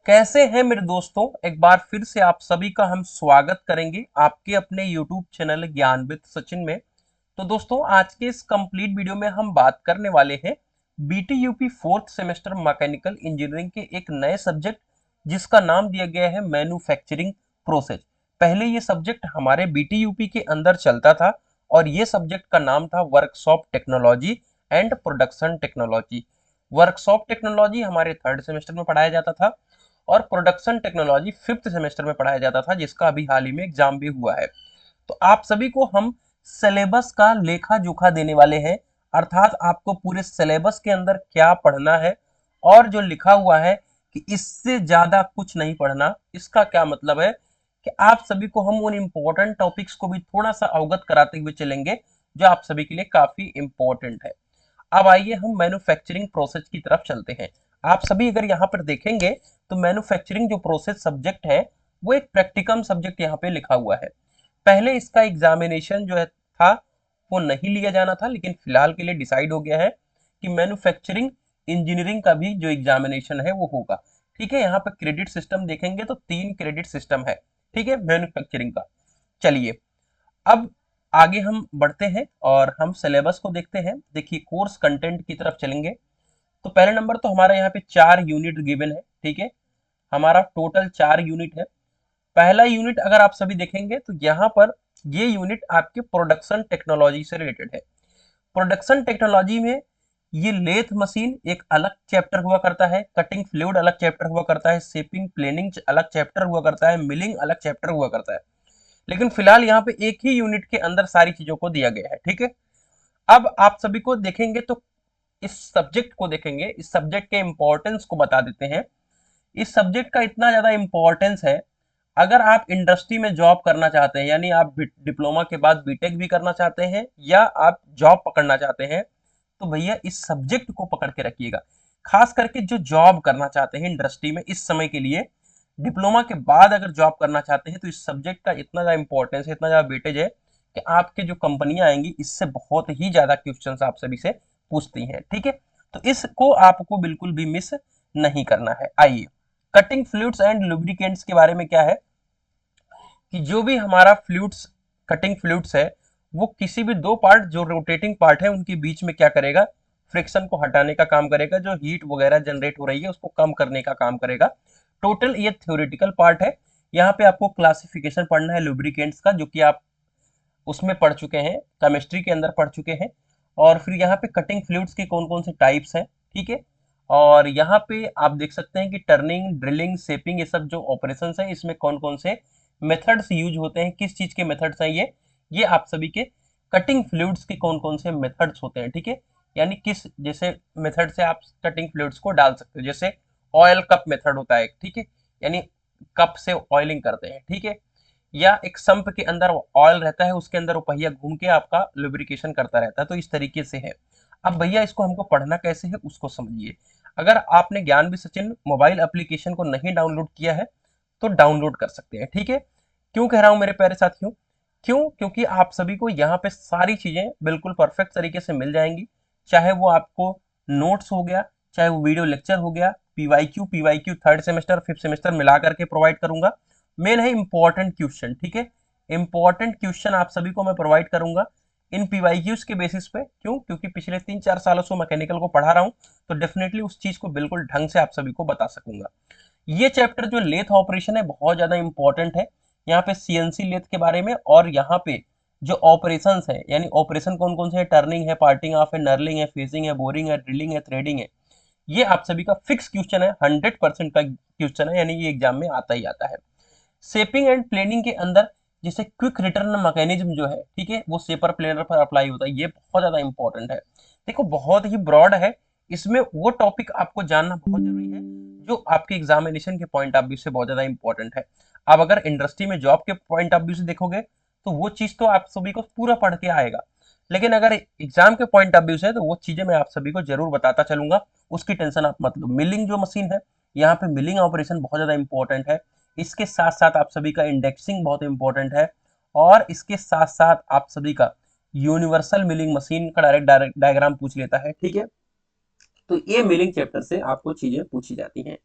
कैसे हैं मेरे दोस्तों। एक बार फिर से आप सभी का हम स्वागत करेंगे आपके अपने YouTube चैनल ज्ञान विद सचिन में। तो दोस्तों, आज के इस कंप्लीट वीडियो में हम बात करने वाले हैं BTUP fourth semester mechanical engineering के एक नए सब्जेक्ट जिसका नाम दिया गया है मैन्युफैक्चरिंग प्रोसेस। पहले ये सब्जेक्ट हमारे BTUP के अंदर चलता था और ये सब्जेक्ट का नाम था workshop technology and production technology. Workshop technology हमारे थर्ड सेमेस्टर में पढ़ाया जाता था और प्रोडक्शन टेक्नोलॉजी फिफ्थ सेमेस्टर में पढ़ाया जाता था, जिसका अभी हाल ही में एग्जाम भी हुआ है। तो आप सभी को हम सिलेबस का लेखा जोखा देने वाले हैं, अर्थात आपको पूरे सिलेबस के अंदर क्या पढ़ना है और जो लिखा हुआ है कि इससे ज्यादा कुछ नहीं पढ़ना। इसका क्या मतलब है कि आप सभी को हम उन इंपॉर्टेंट टॉपिक्स को भी थोड़ा सा अवगत कराते हुए चलेंगे जो आप सभी के लिए काफी इंपॉर्टेंट है। अब आइए हम मैन्युफैक्चरिंग प्रोसेस की तरफ चलते हैं। आप सभी अगर यहाँ पर देखेंगे तो मैन्युफैक्चरिंग जो प्रोसेस सब्जेक्ट है वो एक प्रैक्टिकम सब्जेक्ट यहाँ पे लिखा हुआ है। पहले इसका एग्जामिनेशन जो है था वो नहीं लिया जाना था, लेकिन फिलहाल के लिए डिसाइड हो गया है कि मैन्युफैक्चरिंग इंजीनियरिंग का भी जो एग्जामिनेशन है वो होगा। ठीक है, यहाँ पे क्रेडिट सिस्टम देखेंगे तो 3 क्रेडिट सिस्टम है। ठीक है, मैन्युफैक्चरिंग का। चलिए, अब आगे हम बढ़ते हैं और हम सिलेबस को देखते हैं। देखिए, कोर्स कंटेंट की तरफ चलेंगे तो पहले नंबर तो हमारा यहाँ पे 4 यूनिट गिवन है। ठीक है, हमारा टोटल 4 यूनिट है। पहला यूनिट अगर आप सभी देखेंगे तो यहाँ पर ये यूनिट आपके प्रोडक्शन टेक्नोलॉजी से रिलेटेड है। प्रोडक्शन टेक्नोलॉजी में ये लेथ मशीन एक अलग चैप्टर हुआ करता है, कटिंग फ्लूइड अलग चैप्टर हुआ करता है, शेपिंग प्लेनिंग अलग चैप्टर हुआ करता है, मिलिंग अलग चैप्टर हुआ करता है। लेकिन फिलहाल यहाँ पे एक ही यूनिट के अंदर सारी चीजों को दिया गया है। ठीक है, अब आप सभी को देखेंगे तो इस सब्जेक्ट को देखेंगे, इस सब्जेक्ट के इंपॉर्टेंस को बता देते हैं। इस सब्जेक्ट का इतना ज्यादा इंपॉर्टेंस है, अगर आप इंडस्ट्री में जॉब करना चाहते हैं, यानी आप डिप्लोमा के बाद बीटेक भी करना चाहते हैं या आप जॉब पकड़ना चाहते हैं, तो भैया इस सब्जेक्ट को पकड़ के रखिएगा। खास करके जो जॉब करना चाहते हैं इंडस्ट्री में इस समय के लिए, डिप्लोमा के बाद अगर जॉब करना चाहते हैं तो इस सब्जेक्ट का इतना ज्यादा इंपॉर्टेंस है, इतना ज्यादा वेटेज है कि आपके जो कंपनियां आएंगी इससे बहुत ही ज्यादा क्वेश्चन आप सभी से पूछती हैं। ठीक है, तो इसको आपको बिल्कुल भी मिस नहीं करना है। आइए, कटिंग फ्लूइड्स एंड लुब्रिकेंट्स के बारे में क्या है कि जो भी हमारा फ्लूइड्स, कटिंग फ्लूइड्स है, वो किसी भी दो पार्ट जो रोटेटिंग पार्ट है उनके बीच में क्या करेगा, फ्रिक्शन को हटाने का काम करेगा, जो हीट वगैरह जनरेट हो रही है उसको कम करने का काम करेगा। टोटल ये थ्योरेटिकल पार्ट है। यहाँ पे आपको क्लासिफिकेशन पढ़ना है लुब्रिकेंट्स का, जो कि आप उसमें पढ़ चुके हैं, केमिस्ट्री के अंदर पढ़ चुके हैं। और फिर यहाँ पे कटिंग फ्लूइड्स के कौन कौन से टाइप्स हैं। ठीक है, और यहाँ पे आप देख सकते हैं कि टर्निंग, ड्रिलिंग, शेपिंग, ये सब जो ऑपरेशंस हैं इसमें कौन कौन से मेथड्स यूज होते हैं, किस चीज के मेथड्स हैं ये आप सभी के कटिंग फ्लूइड्स के कौन कौन से मेथड्स होते हैं। ठीक है, यानी किस जैसे मेथड से आप कटिंग फ्लूइड्स को डाल सकते हो। जैसे ऑयल कप मेथड होता है, ठीक है, यानी कप से ऑयलिंग करते हैं। ठीक है, या एक संप के अंदर ऑयल रहता है, उसके अंदर वो पहिया घूम के आपका लुब्रिकेशन करता रहता है, तो इस तरीके से है। अब भैया इसको हमको पढ़ना कैसे है उसको समझिए। अगर आपने ज्ञान भी सचिन मोबाइल एप्लीकेशन को नहीं डाउनलोड किया है तो डाउनलोड कर सकते हैं। ठीक है, क्यों कह रहा हूं मेरे प्यारे साथियों, क्यों, क्योंकि आप सभी को यहाँ पे सारी चीजें बिल्कुल परफेक्ट तरीके से मिल जाएंगी। चाहे वो आपको नोट्स हो गया, चाहे वो वीडियो लेक्चर हो गया, PYQ third semester fifth semester मिला करके प्रोवाइड करूंगा। मेन है इंपॉर्टेंट क्वेश्चन। ठीक है, इंपॉर्टेंट क्वेश्चन आप सभी को मैं प्रोवाइड करूंगा इन पीवाईक्यूज के बेसिस पे। क्यों, क्योंकि पिछले 3-4 सालों से मैकेनिकल को पढ़ा रहा हूं, तो डेफिनेटली उस चीज को बिल्कुल ढंग से आप सभी को बता सकूंगा। ये चैप्टर जो लेथ ऑपरेशन है बहुत ज्यादा इंपॉर्टेंट है। यहाँ पे सीएनसी लेथ के बारे में, और यहाँ पे जो ऑपरेशंस है, यानी ऑपरेशन कौन कौन से है, टर्निंग है, पार्टिंग ऑफ है, नर्लिंग है, फेसिंग है, बोरिंग है, ड्रिलिंग है, थ्रेडिंग है, ये आप सभी का फिक्स क्वेश्चन है, 100% का क्वेश्चन है, यानी ये एग्जाम में आता ही आता है। शेपिंग एंड प्लेनिंग के अंदर जैसे क्विक रिटर्न मैकेनिज्म जो है, ठीक है, वो शेपर प्लेनर पर अप्लाई होता है, ये बहुत ज्यादा इंपॉर्टेंट है। देखो, बहुत ही ब्रॉड है, इसमें वो टॉपिक आपको जानना बहुत जरूरी है जो आपके एग्जामिनेशन के पॉइंट ऑफ व्यू से बहुत ज्यादा इंपॉर्टेंट है। अब अगर इंडस्ट्री में जॉब के पॉइंट ऑफ व्यू से देखोगे तो वो चीज तो आप सभी को पूरा पढ़ के आएगा, लेकिन अगर एग्जाम के पॉइंट ऑफ व्यू से तो वो चीजें मैं आप सभी को जरूर बताता चलूंगा, उसकी टेंशन आप मत लो। मिलिंग जो मशीन है, यहाँ पे मिलिंग ऑपरेशन बहुत ज्यादा इंपॉर्टेंट है। इसके साथ साथ आप सभी का इंडेक्सिंग बहुत इंपॉर्टेंट है, और इसके साथ साथ आप सभी का यूनिवर्सल मिलिंग मशीन का डायरेक्ट डायग्राम पूछ लेता है। ठीक है, तो ये मिलिंग चैप्टर से आपको चीजें पूछी जाती हैं।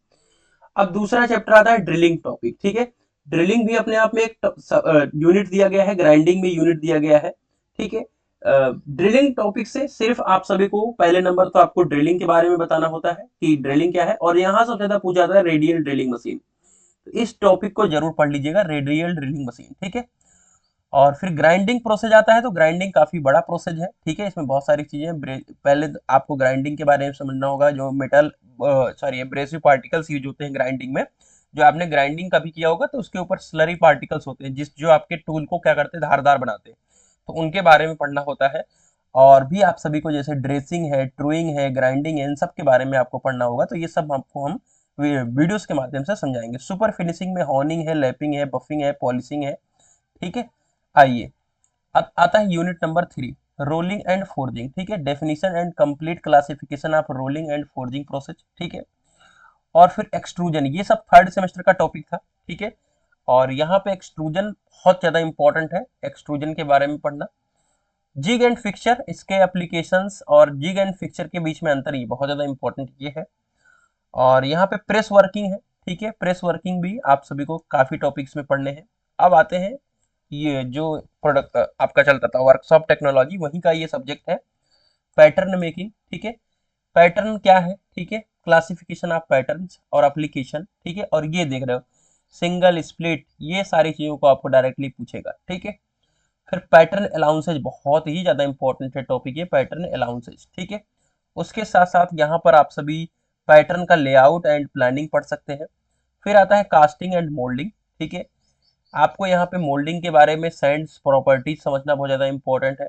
अब दूसरा चैप्टर आता है ड्रिलिंग टॉपिक, ठीक है। ड्रिलिंग भी अपने आप में एक यूनिट दिया गया है, ग्राइंडिंग भी यूनिट दिया गया है, ठीक है। ड्रिलिंग टॉपिक से सिर्फ आप सभी को पहले नंबर तो आपको ड्रिलिंग के बारे में बताना होता है कि ड्रिलिंग क्या है, और यहाँ सबसे ज्यादा पूछा जाता है रेडियल ड्रिलिंग मशीन। तो इस टॉपिक को जरूर पढ़ लीजिएगा, रेडियल ड्रिलिंग मशीन, ठीक है। और फिर ग्राइंडिंग प्रोसेस आता है, तो ग्राइंडिंग काफी बड़ा प्रोसेस है, ठीक है। इसमें बहुत सारी चीजें पहले आपको ग्राइंडिंग के बारे में समझना होगा। जो metal sorry abrasive particles use होते हैं ग्राइंडिंग में, जो आपने ग्राइंडिंग कभी किया होगा तो उसके ऊपर स्लरी पार्टिकल्स होते हैं जिस जो आपके टूल को क्या करते हैं, धारदार बनाते हैं, तो उनके बारे में पढ़ना होता है। और भी आप सभी को जैसे ड्रेसिंग है, ट्रूइंग है, ग्राइंडिंग है, इन सब के बारे में आपको पढ़ना होगा। तो ये सब आपको हम वीडियोस के माध्यम से समझाएंगे। सुपर फिनिशिंग में हॉर्निंग है, लैपिंग है, बफिंग है, पॉलिशिंग है, ठीक है। आइए, अब आता है unit number 3, rolling and forging, ठीक है। Definition and complete classification of rolling and forging process, ठीक है। और फिर एक्सट्रूजन, ये सब थर्ड सेमेस्टर का टॉपिक था, ठीक है। और यहाँ पे एक्सट्रूजन बहुत ज्यादा इंपॉर्टेंट है, एक्सट्रूजन के बारे में पढ़ना। जिग एंड फिक्सचर, इसके एप्लीकेशंस और जिग एंड फिक्सचर के बीच में अंतर, ये बहुत ज्यादा इंपॉर्टेंट ये है। और यहाँ पे प्रेस वर्किंग है, ठीक है। प्रेस वर्किंग भी आप सभी को काफी टॉपिक्स में पढ़ने हैं। अब आते हैं ये जो प्रोडक्ट आपका चलता था वर्कशॉप टेक्नोलॉजी, वही का ये सब्जेक्ट है, पैटर्न मेकिंग, ठीक है। पैटर्न क्या है, ठीक है, क्लासिफिकेशन ऑफ पैटर्न्स और एप्लीकेशन, ठीक है। और ये देख रहे हो सिंगल स्प्लिट, ये सारी चीजों को आपको डायरेक्टली पूछेगा, ठीक है। फिर पैटर्न अलाउंसेज, बहुत ही ज्यादा इंपॉर्टेंट है टॉपिक ये पैटर्न अलाउंसेज, ठीक है। उसके साथ साथ यहाँ पर आप सभी पैटर्न का लेआउट एंड प्लानिंग पढ़ सकते हैं। फिर आता है कास्टिंग एंड मोल्डिंग, ठीक है। आपको यहाँ पे मोल्डिंग के बारे में सैंड्स प्रॉपर्टीज समझना बहुत ज़्यादा इंपॉर्टेंट है।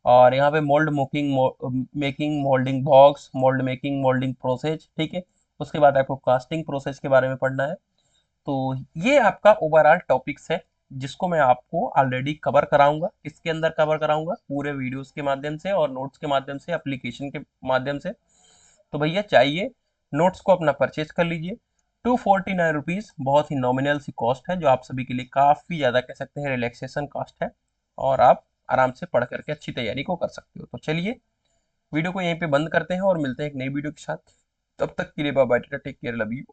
और यहाँ पे mould making, moulding box, mould making, moulding process, ठीक है। उसके बाद आपको कास्टिंग प्रोसेस के बारे में पढ़ना है। तो ये आपका ओवरऑल टॉपिक्स है जिसको मैं आपको ऑलरेडी कवर कराऊंगा। इसके अंदर कवर कराऊंगा पूरे वीडियोस के माध्यम से और नोट्स के माध्यम से, एप्लीकेशन के माध्यम से। तो भैया चाहिए नोट्स को अपना परचेज कर लीजिए। 249 रुपीज़ बहुत ही नॉमिनल सी कॉस्ट है, जो आप सभी के लिए काफ़ी ज़्यादा कह सकते हैं रिलैक्सेशन कॉस्ट है, और आप आराम से पढ़ करके अच्छी तैयारी को कर सकते हो। तो चलिए वीडियो को यहीं पे बंद करते हैं और मिलते हैं एक नई वीडियो के साथ। तब तक के लिए bye bye, take care, love you.